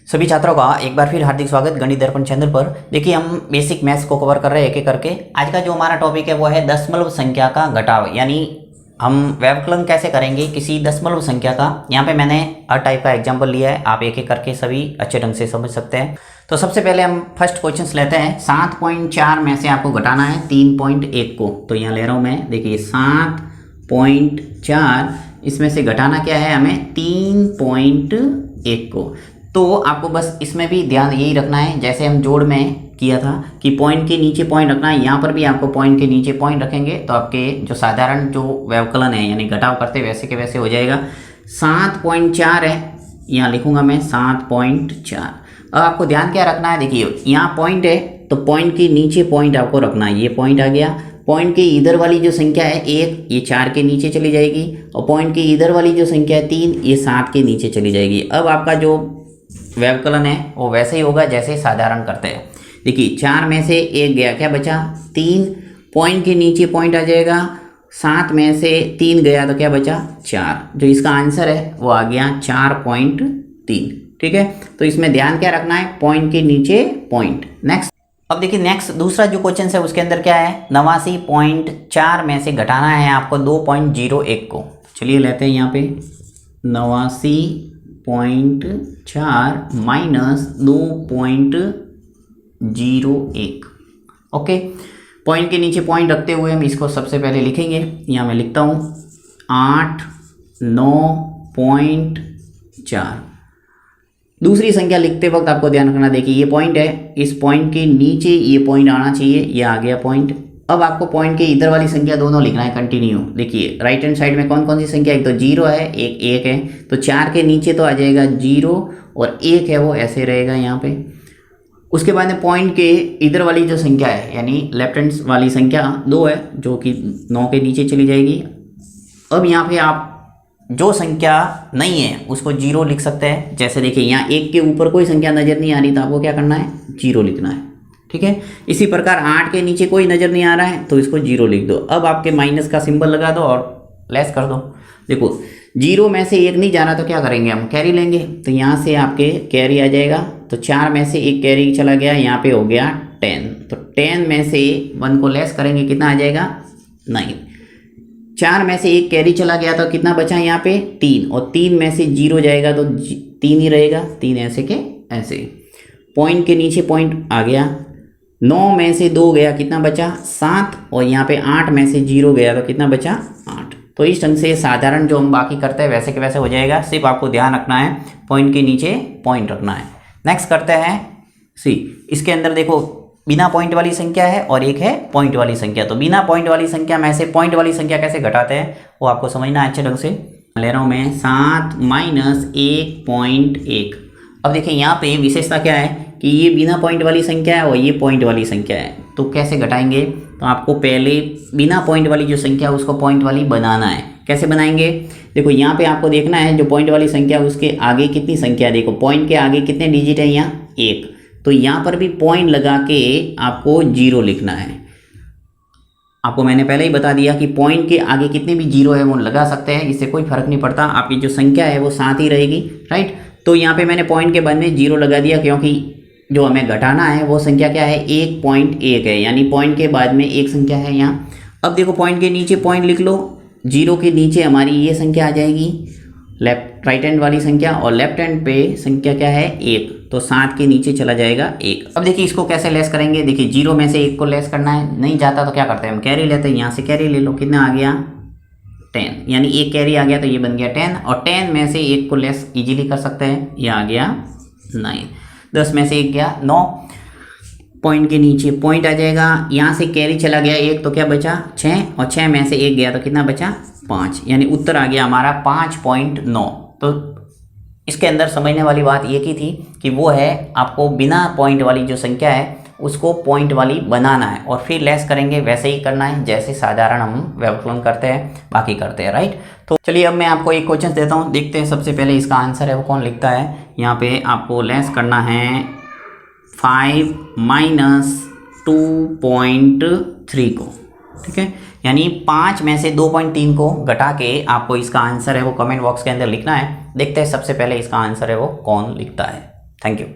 सभी छात्रों का एक बार फिर हार्दिक स्वागत गणित दर्पण चैनल पर। देखिए हम बेसिक मैथ्स को कवर कर रहे हैं एक एक करके। आज का जो हमारा टॉपिक है वो है दशमलव संख्या का घटाव, यानी हम व्यवकलन कैसे करेंगे किसी दशमलव संख्या का। यहाँ पे मैंने हर टाइप का एग्जांपल लिया है, आप एक एक करके सभी अच्छे ढंग से समझ सकते हैं। तो सबसे पहले हम फर्स्ट क्वेश्चन लेते हैं। 7.4 में से आपको घटाना है 3.1 को। तो यहाँ ले रहा हूँ मैं, देखिए 7.4 इसमें से घटाना क्या है हमें 3.1 को। तो आपको बस इसमें भी ध्यान यही रखना है जैसे हम जोड़ में किया था कि पॉइंट के नीचे पॉइंट रखना है। यहाँ पर भी आपको पॉइंट के नीचे पॉइंट रखेंगे तो आपके जो साधारण जो व्यवकलन है यानी घटाव करते वैसे के वैसे हो जाएगा। 7.4 है, यहाँ लिखूंगा मैं 7.4। अब आपको ध्यान क्या रखना है, देखिए यहाँ पॉइंट है तो पॉइंट के नीचे पॉइंट आपको रखना है। ये पॉइंट आ गया, पॉइंट के इधर वाली जो संख्या है 1 ये 4 के नीचे चली जाएगी, और पॉइंट के इधर वाली जो संख्या है 3 ये 7 के नीचे चली जाएगी। अब आपका जो व्यवकलन है वो वैसे ही होगा जैसे साधारण करते हैं। देखिए 4 में से 1 गया, क्या बचा 3, पॉइंट के नीचे पॉइंट आ जाएगा। 7 में से 3 गया तो क्या बचा 4, जो इसका आंसर है वो आ गया 4.3। ठीक है, तो इसमें ध्यान क्या रखना है, पॉइंट के नीचे पॉइंट। नेक्स्ट, अब देखिए नेक्स्ट दूसरा जो क्वेश्चन है उसके अंदर क्या है, 89.4 में से घटाना है आपको 2.01 को। चलिए लेते हैं यहाँ पे 89.4 माइनस 2.01। ओके, पॉइंट के नीचे पॉइंट रखते हुए हम इसको सबसे पहले लिखेंगे। यहाँ मैं लिखता हूँ 8.9.4। दूसरी संख्या लिखते वक्त आपको ध्यान रखना, देखिए ये पॉइंट है, इस पॉइंट के नीचे ये पॉइंट आना चाहिए, ये आ गया पॉइंट। अब आपको पॉइंट के इधर वाली संख्या दोनों लिखना है कंटिन्यू। देखिए राइट हैंड साइड में कौन कौन सी संख्या, एक तो 0 है, एक 1 है, तो 4 के नीचे तो आ जाएगा 0 और 1 है वो ऐसे रहेगा यहाँ पे। उसके बाद में पॉइंट के इधर वाली जो संख्या है यानी लेफ्ट हैंड वाली संख्या 2 है जो कि 9 के नीचे चली जाएगी। अब यहाँ पे आप जो संख्या नहीं है उसको 0 लिख सकते हैं। जैसे देखिए यहाँ 1 के ऊपर कोई संख्या नज़र नहीं आ रही तो आपको क्या करना है 0 लिखना है। ठीक है, इसी प्रकार 8 के नीचे कोई नज़र नहीं आ रहा है तो इसको 0 लिख दो। अब आपके माइनस का सिंबल लगा दो और लेस कर दो। देखो 0 में से 1 नहीं जा रहा तो क्या करेंगे, हम कैरी लेंगे। तो यहाँ से आपके कैरी आ जाएगा, तो 4 में से 1 कैरी चला गया, यहाँ पे हो गया 10। तो 10 में से 1 को लेस करेंगे, कितना आ जाएगा 9। 4 में से 1 कैरी चला गया तो कितना बचा यहाँ पे 3, और 3 में से 0 जाएगा तो 3 ही रहेगा, 3 ऐसे के ऐसे। पॉइंट के नीचे पॉइंट आ गया, 9 में से 2 गया, कितना बचा 7, और यहाँ पे 8 में से 0 गया तो कितना बचा 8। तो इस ढंग से साधारण जो हम बाकी करते हैं वैसे के वैसे हो जाएगा। सिर्फ आपको ध्यान रखना है पॉइंट के नीचे पॉइंट रखना है। नेक्स्ट करते हैं सी। इसके अंदर देखो बिना पॉइंट वाली संख्या है और एक है पॉइंट वाली संख्या। तो बिना पॉइंट वाली संख्या में से पॉइंट वाली संख्या कैसे घटाते हैं वो आपको समझना है अच्छे ढंग से। ले रहा हूँ मैं 7 माइनस 1.1। अब देखिए यहाँ पे विशेषता क्या है कि ये बिना पॉइंट वाली संख्या है और ये पॉइंट वाली संख्या है। तो कैसे घटाएंगे, तो आपको पहले बिना पॉइंट वाली जो संख्या है उसको पॉइंट वाली बनाना है। कैसे बनाएंगे, देखो यहाँ पे आपको देखना है जो पॉइंट वाली संख्या उसके आगे कितनी संख्या है। देखो पॉइंट के आगे कितने डिजिट है, यहाँ 1, तो यहाँ पर भी पॉइंट लगा के आपको 0 लिखना है। आपको मैंने पहले ही बता दिया कि पॉइंट के आगे कितने भी 0 है वो लगा सकते हैं, इससे कोई फर्क नहीं पड़ता, आपकी जो संख्या है वो साथ ही रहेगी। राइट, तो यहाँ पे मैंने पॉइंट के बाद में 0 लगा दिया क्योंकि जो हमें घटाना है वो संख्या क्या है 1.1 है, यानी पॉइंट के बाद में एक संख्या है यहाँ। अब देखो पॉइंट के नीचे पॉइंट लिख लो, 0 के नीचे हमारी ये संख्या आ जाएगी राइट हैंड वाली संख्या, और लेफ्ट हैंड पे संख्या क्या है 1, तो 7 के नीचे चला जाएगा 1। अब देखिए इसको कैसे लेस करेंगे, देखिए 0 में से 1 को लेस करना है, नहीं जाता तो क्या करते हैं हम कैरी लेते हैं। यहाँ से कैरी ले लो, कितना आ गया 10, यानी 1 कैरी आ गया तो ये बन गया 10, और 10 में से 1 को लेस इजीली कर सकते हैं, ये आ गया 9। 10 में से 1 गया 9, पॉइंट के नीचे पॉइंट आ जाएगा, यहाँ से कैरी चला गया 1 तो क्या बचा 6, और 6 में से 1 गया तो कितना बचा 5, यानी उत्तर आ गया हमारा 5.9। तो इसके अंदर समझने वाली बात ये की थी कि वो है आपको बिना पॉइंट वाली जो संख्या है उसको पॉइंट वाली बनाना है और फिर लेस करेंगे, वैसे ही करना है जैसे साधारण हम व्यवकलन करते हैं बाकी करते हैं। राइट, तो चलिए अब मैं आपको एक क्वेश्चन देता हूँ, देखते हैं सबसे पहले इसका आंसर है वो कौन लिखता है। यहाँ पे आपको लेस करना है 5 माइनस 2.3 को। ठीक है, यानी 5 में से 2.3 को घटा के आपको इसका आंसर है वो कमेंट बॉक्स के अंदर लिखना है। देखते हैं सबसे पहले इसका आंसर है वो कौन लिखता है। Thank you.